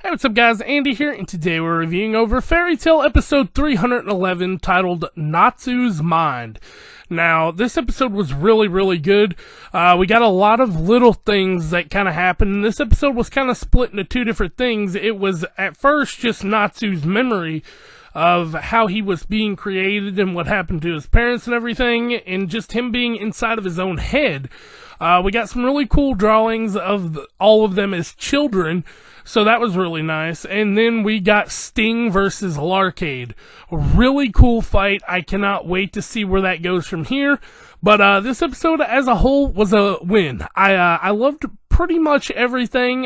Hey, what's up guys, Andy here, and today we're reviewing over Fairy Tail episode 311 titled Natsu's Mind. Now, this episode was really good. We got a lot of little things that kind of happened. This episode was kind of split into two different things. It was at first just Natsu's memory of how he was being created and what happened to his parents and everything, and just him being inside of his own head. We got some really cool drawings of all of them as children, so that was really nice. And then we got Sting versus Larcade. A really cool fight. I cannot wait to see where that goes from here. But this episode as a whole was a win. I loved pretty much everything.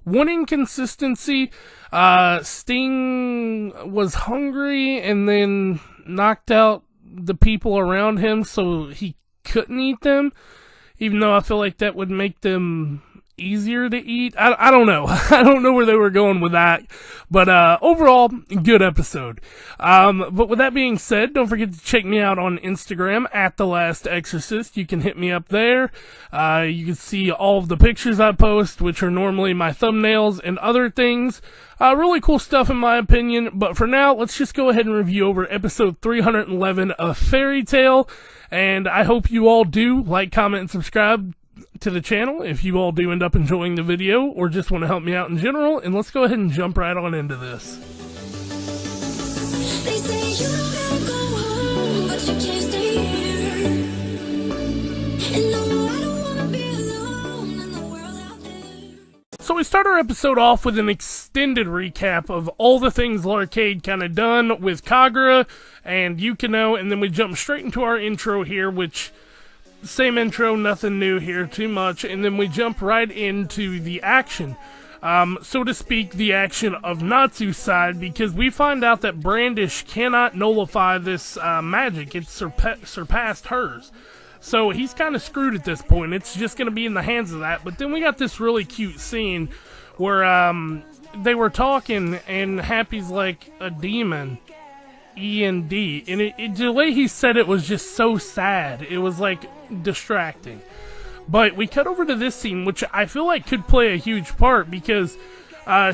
One inconsistency, Sting was hungry and then knocked out the people around him so he couldn't eat them, even though I feel like that would make them easier to eat. I don't know. I don't know where they were going with that. But overall, good episode. But with that being said, don't forget to check me out on Instagram at The Last Exorcist. You can hit me up there. You can see all of the pictures I post, which are normally my thumbnails and other things. Really cool stuff in my opinion. But for now, let's just go ahead and review over episode 311 of Fairy Tail. And I hope you all do like, comment, and subscribe to the channel if you all do end up enjoying the video or just want to help me out in general. And let's go ahead and jump right on into this. They say you don't gotta go home, but you can't stay here. And no, I don't wanna be alone in the world out there. So we start our episode off with an extended recap of all the things Larcade kind of done with Kagura and Yukino, and then we jump straight into our intro here, which same intro, nothing new here, too much, and then we jump right into the action. So to speak, the action of Natsu's side, because we find out that Brandish cannot nullify this magic. It's surpassed hers. So he's kind of screwed at this point. It's just going to be in the hands of that. But then we got this really cute scene where they were talking, and Happy's like a demon. E-N-D, and the way he said it was just so sad. It was like distracting. But we cut over to this scene, which I feel like could play a huge part, because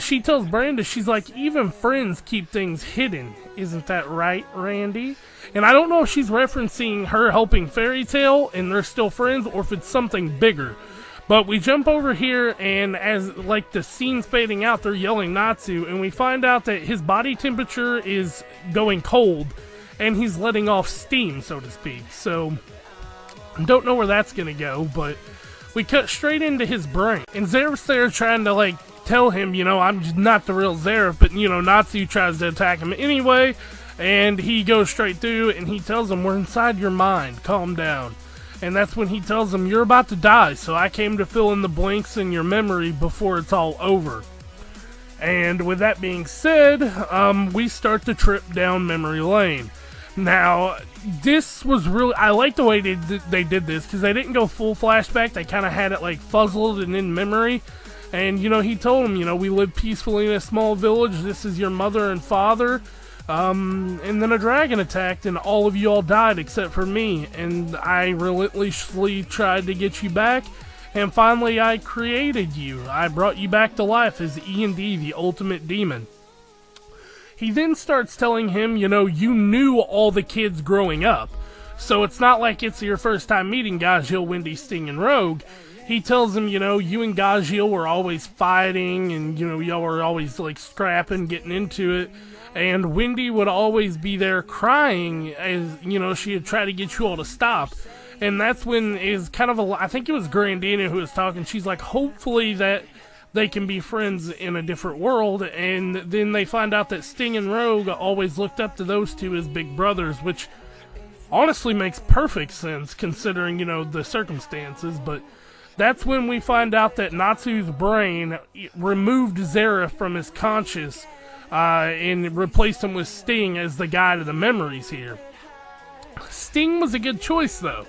she tells Brandish, she's like, even friends keep things hidden. Isn't that right, Randy? And I don't know if she's referencing her helping Fairy Tail and they're still friends, or if it's something bigger. But we jump over here, and as like the scene's fading out, they're yelling Natsu, and we find out that his body temperature is going cold, and he's letting off steam, so to speak. So, don't know where that's gonna go, but we cut straight into his brain. And Zeref's there trying to like tell him, you know, I'm just not the real Zeref, but you know, Natsu tries to attack him anyway, and he goes straight through, and he tells him, we're inside your mind, calm down. And that's when he tells him, you're about to die, so I came to fill in the blanks in your memory before it's all over. And with that being said, we start the trip down memory lane. Now, this was really, I like the way they did this, because they didn't go full flashback. They kind of had it like fuzzled and in memory. And, you know, he told him, you know, we live peacefully in a small village. This is your mother and father. And then a dragon attacked and all of you all died except for me, and I relentlessly tried to get you back, and finally I created you. I brought you back to life as E&D, the ultimate demon. He then starts telling him, you know, you knew all the kids growing up, so it's not like it's your first time meeting Gajiel, Wendy, Sting, and Rogue. He tells him, you know, you and Gajiel were always fighting, and you know, y'all were always like scrapping, getting into it. And Wendy would always be there crying as, you know, she had tried to get you all to stop. And that's when is kind of I think it was Grandina who was talking. She's like, hopefully that they can be friends in a different world. And then they find out that Sting and Rogue always looked up to those two as big brothers, which honestly makes perfect sense considering, you know, the circumstances. But that's when we find out that Natsu's brain removed Zeref from his conscious, and replaced him with Sting as the guide of the memories here. Sting was a good choice though,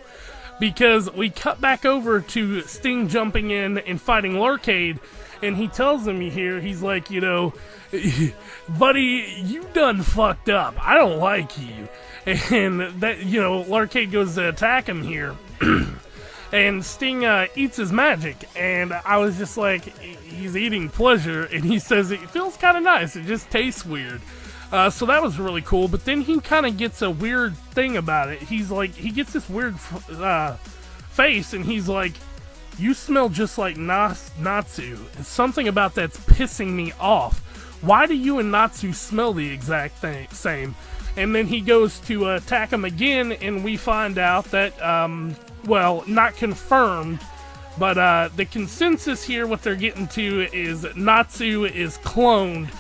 because we cut back over to Sting jumping in and fighting Larcade, and he tells him here, he's like, you know, buddy, you done fucked up. I don't like you. And that, you know, Larcade goes to attack him here. And Sting eats his magic, and I was just like, he's eating pleasure, and he says it feels kind of nice, it just tastes weird. So that was really cool, but then he kind of gets a weird thing about it. He's like, he gets this weird face, and he's like, you smell just like Natsu. It's something about that's pissing me off. Why do you and Natsu smell the exact same? And then he goes to attack him again, and we find out that, well, not confirmed, but the consensus here, what they're getting to, is Natsu is cloned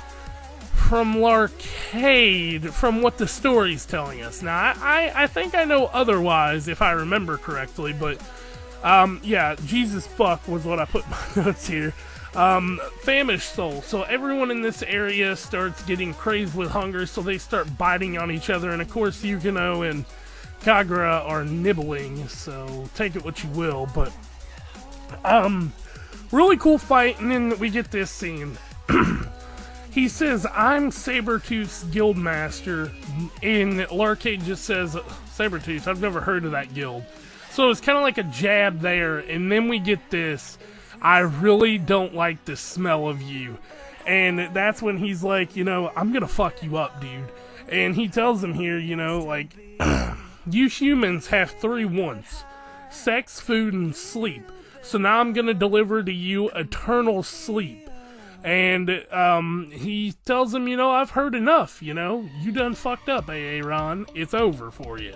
from Larcade, from what the story's telling us. Now, I think I know otherwise, if I remember correctly, but, yeah, Jesus fuck was what I put in my notes here. Famished soul. So everyone in this area starts getting crazed with hunger, so they start biting on each other, and of course Yukino and Kagura are nibbling, so take it what you will, but really cool fight. And then we get this scene. He says, I'm Sabretooth's guildmaster, and Larcade just says, Sabretooth, I've never heard of that guild. So it's kind of like a jab there, and then we get this, I really don't like the smell of you. And that's when he's like, you know, I'm gonna fuck you up, dude. And he tells him here, you know, like, you humans have 3 wants: sex, food, and sleep. So now I'm gonna deliver to you eternal sleep. And he tells him, you know, I've heard enough, you know. You done fucked up, Aaron. It's over for you.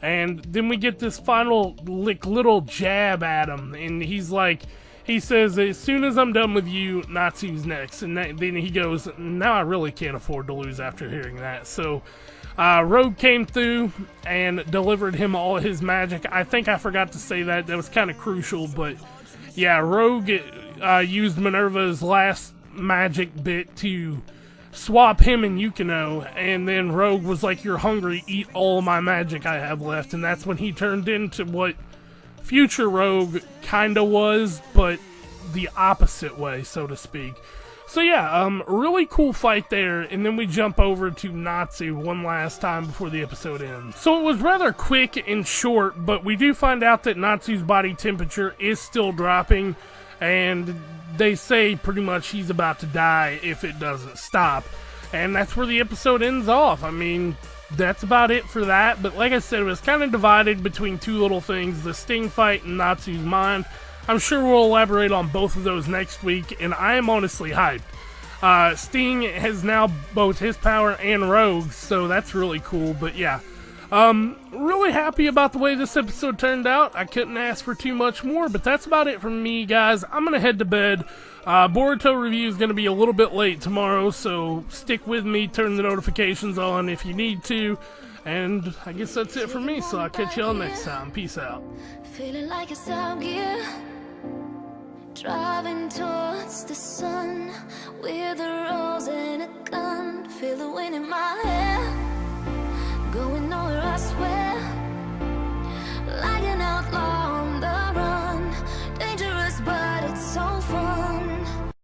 And then we get this final little jab at him. And he's like, he says, as soon as I'm done with you, Natsu's next. And then he goes, now I really can't afford to lose after hearing that. So Rogue came through and delivered him all his magic. I think I forgot to say that. That was kind of crucial. But yeah, Rogue used Minerva's last magic bit to swap him and Yukino, and then Rogue was like, you're hungry, eat all my magic I have left. And that's when he turned into what future Rogue kinda was, but the opposite way, so to speak. So yeah, really cool fight there, and then we jump over to Natsu one last time before the episode ends. So it was rather quick and short, but we do find out that Natsu's body temperature is still dropping, and they say pretty much he's about to die if it doesn't stop. And that's where the episode ends off. I mean, that's about it for that. But like I said, it was kind of divided between 2 little things, the Sting fight and Natsu's mind. I'm sure we'll elaborate on both of those next week, and I am honestly hyped. Sting has now both his power and Rogue's, so that's really cool. But yeah, really happy about the way this episode turned out. I couldn't ask for too much more, but that's about it from me, guys. I'm gonna head to bed. Boruto review is gonna be a little bit late tomorrow, so stick with me, turn the notifications on if you need to, and I guess that's it for me, so I'll catch y'all next time. Peace out. Feeling like it's out gear, driving towards the sun.